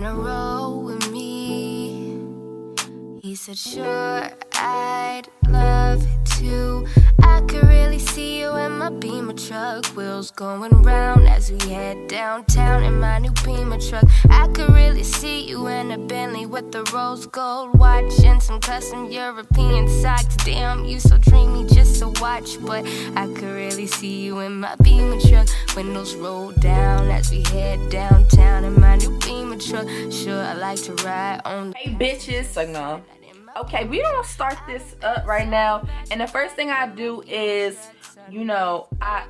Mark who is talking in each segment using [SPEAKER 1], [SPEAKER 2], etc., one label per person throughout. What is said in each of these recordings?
[SPEAKER 1] wanna roll with me? He said, sure, I'd love to. I could really see you in my Beamer truck, wheels going round as we head downtown in my new Beamer truck. I could really see you in a Bentley with the rose gold watch and some custom European socks. Damn, you so dreamy just to watch, but I could really see you in my Beamer truck, windows roll down as we head downtown in my new Beamer truck. Sure, I like to ride on.
[SPEAKER 2] Hey bitches, so no. Okay, we gonna start this up right now, and the first thing I do is, you know, y'all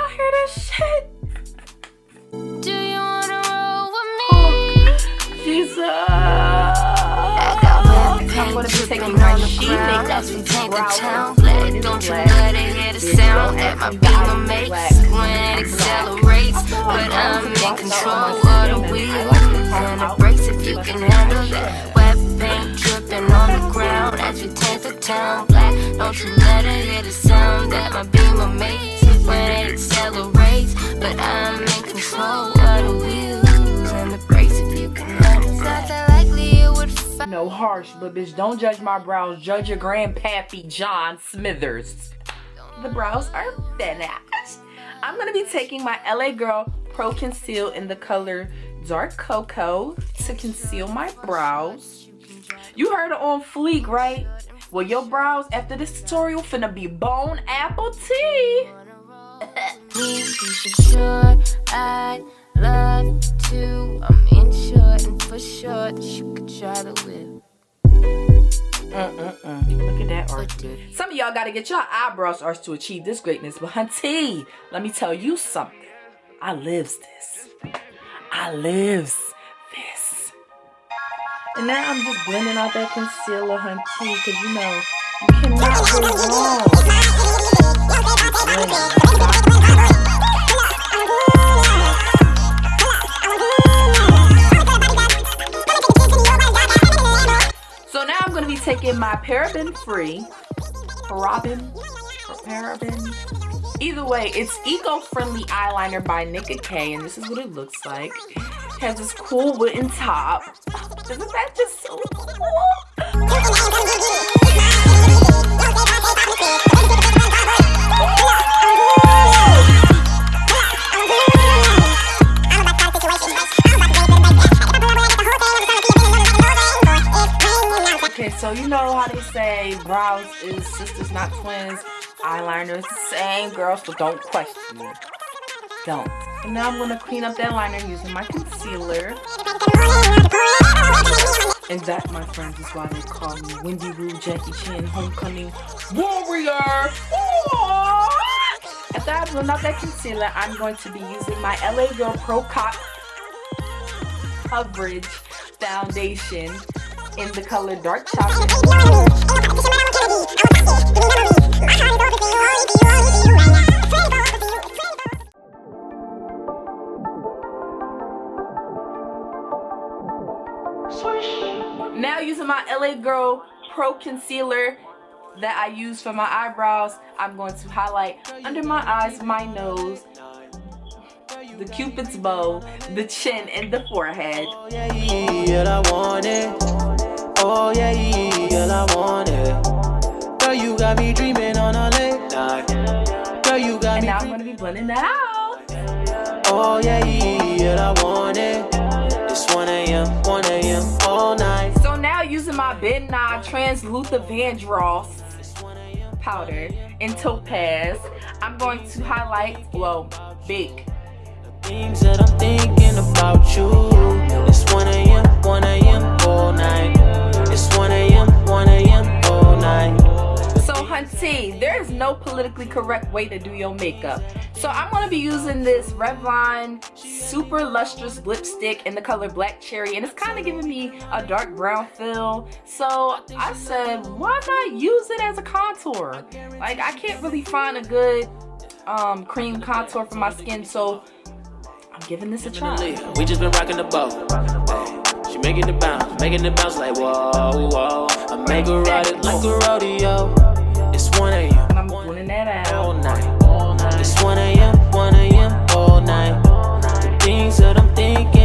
[SPEAKER 2] hear this shit?
[SPEAKER 1] Do you wanna roll with me?
[SPEAKER 2] Jesus.
[SPEAKER 1] I'm gonna be taking my sheet makeup as we paint the town black. Don't you let it hear the sound that my Beamer makes when it accelerates, but I'm in control of the wheels and the brakes if you can handle that. Wet paint dripping on the ground as we paint the town black. Don't you let it hear the sound that my Beamer makes when it accelerates, but I'm in control of the wheels and the brakes if you can handle that. Not that likely it would.
[SPEAKER 2] No harsh, but bitch, don't judge my brows. Judge your grandpappy John Smithers. The brows are finished. I'm gonna be taking my LA Girl Pro Conceal in the color Dark Cocoa to conceal my brows. You heard it on fleek, right? Well, your brows after this tutorial finna be bone apple tea.
[SPEAKER 1] Sure, I'd love to. I'm in short and for sure that you could try the whip.
[SPEAKER 2] Look at that art. Some of y'all gotta get your eyebrows arched to achieve this greatness, but Hunty, let me tell you something. I lives this. I lives this. And now I'm just blending out that concealer, Hunty, because you know, you cannot go wrong. So now I'm going to be taking my Paraben-Free, Paraben, either way, it's eco-friendly eyeliner by Nicka K, and this is what it looks like. It has this cool wooden top. Isn't that just so cool? Okay, so you know how they say brows is sisters, not twins. Eyeliner is the same, girl, so don't question me. Don't. And now I'm going to clean up that liner using my concealer. And that, my friends, is why they call me Wendy Rue Jackie Chan Homecoming Warrior. Ooh. After I blend out that concealer, I'm going to be using my LA Girl Pro Coverage Foundation in the color Dark Chocolate. Now using my LA Girl Pro Concealer that I use for my eyebrows, I'm going to highlight under my eyes, my nose, the cupid's bow, the chin, and the forehead.
[SPEAKER 3] Oh yeah, yeah, I want it. Oh yeah, yeah, I want it. Girl, you got me dreaming on a late night. Girl, you got
[SPEAKER 2] and
[SPEAKER 3] me.
[SPEAKER 2] now I'm gonna be blending that out.
[SPEAKER 3] Oh yeah, yeah, I want it. It's 1 a.m., 1 a.m. all night.
[SPEAKER 2] So now using my Baddie Translucent Van Dross powder in Topaz, I'm going to highlight, well, bake.
[SPEAKER 3] Things that I'm thinking about you. It's 1 a.m., 1 a.m. all night. It's 1 a.m., 1 a.m. all night.
[SPEAKER 2] So Hunty, there is no politically correct way to do your makeup. So I'm going to be using this Revlon Super Lustrious lipstick in the color Black Cherry, and it's kind of giving me a dark brown feel. So I said, why not use it as a contour? Like, I can't really find a good cream contour for my skin, so I'm giving this a try.
[SPEAKER 3] We just been rocking the boat. She making the bounce like whoa, whoa. I make her ride it like a rodeo. It's 1 a.m.
[SPEAKER 2] and I'm blending that out
[SPEAKER 3] all night. It's 1 a.m., 1 a.m. all night. The things that I'm thinking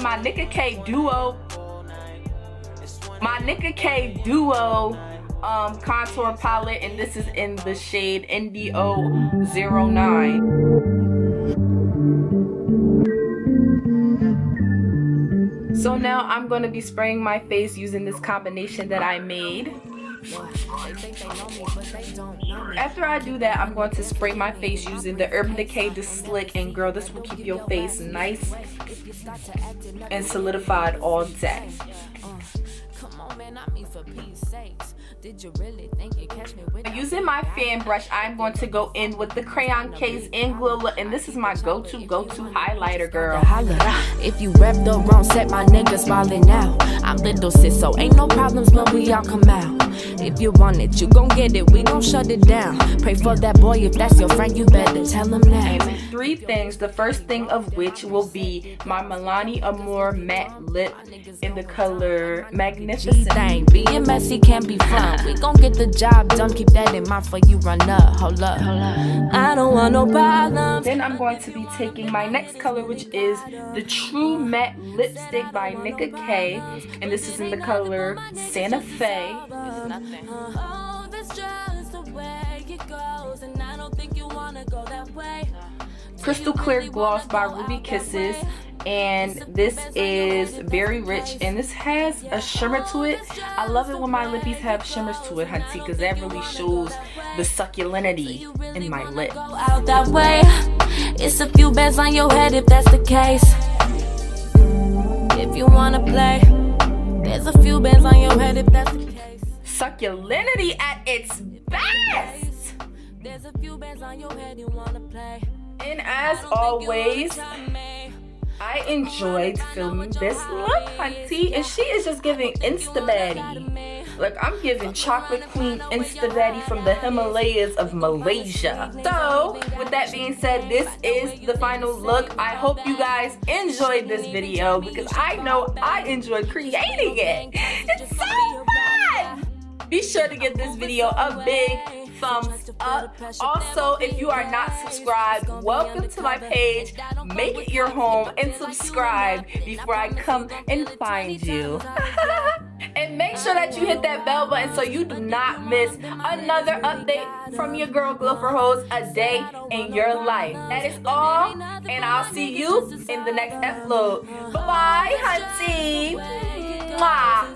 [SPEAKER 2] in my Nicka K Duo. Contour palette, and this is in the shade NDO09. So now I'm going to be spraying my face using this combination that I made. After I do that, I'm going to spray my face using the Urban Decay The Slick, and girl, this will keep your face nice and solidified all day. Using my fan brush, I'm going to go in with the Crayon K's AnGLOWla, and this is my go-to highlighter, girl.
[SPEAKER 4] If you rep the wrong set, my niggas ballin' now. I'm little sis, so ain't no problems when we all come out. If you want it, you gon' get it, we gon' shut it down. Pray for that boy, if that's your friend, you better tell him now.
[SPEAKER 2] And three things, the first thing of which will be my Milani Amor matte lip in the color Magnificent.
[SPEAKER 4] Thing, being messy can be fun. We gon' get the job done, keep that in mind for you run up. Hold up. I don't want no problems.
[SPEAKER 2] Then I'm going to be taking my next color, which is the True Matte Lipstick by Nicka K, and this is in the color Santa Fe. Crystal Clear Gloss by Ruby Kisses, and this is very rich, and this has a shimmer to it. I love it when my lippies have shimmers to it, Hunty, because that really shows the succulency in my lip.
[SPEAKER 4] Out that way, it's a few bands on your head if that's the case. If you wanna play, there's a few bands on your head if that's the case.
[SPEAKER 2] Succulency at its best.
[SPEAKER 4] There's a few bands on your head you wanna play.
[SPEAKER 2] And as always, I enjoyed filming this look, Hunty, and she is just giving Insta Baddie. Like, I'm giving Chocolate Queen Insta Baddie from the Himalayas of Malaysia. So, with that being said, this is the final look. I hope you guys enjoyed this video, because I know I enjoyed creating it. It's so fun! Be sure to give this video a big thumbs up. Also, if you are not subscribed, welcome to my page. Make it your home and subscribe before I come and find you. And make sure that you hit that bell button so you do not miss another update from your girl Glow for Hoes, a day in your life. That is all, and I'll see you in the next upload. Bye-bye, Hunty. Mwah.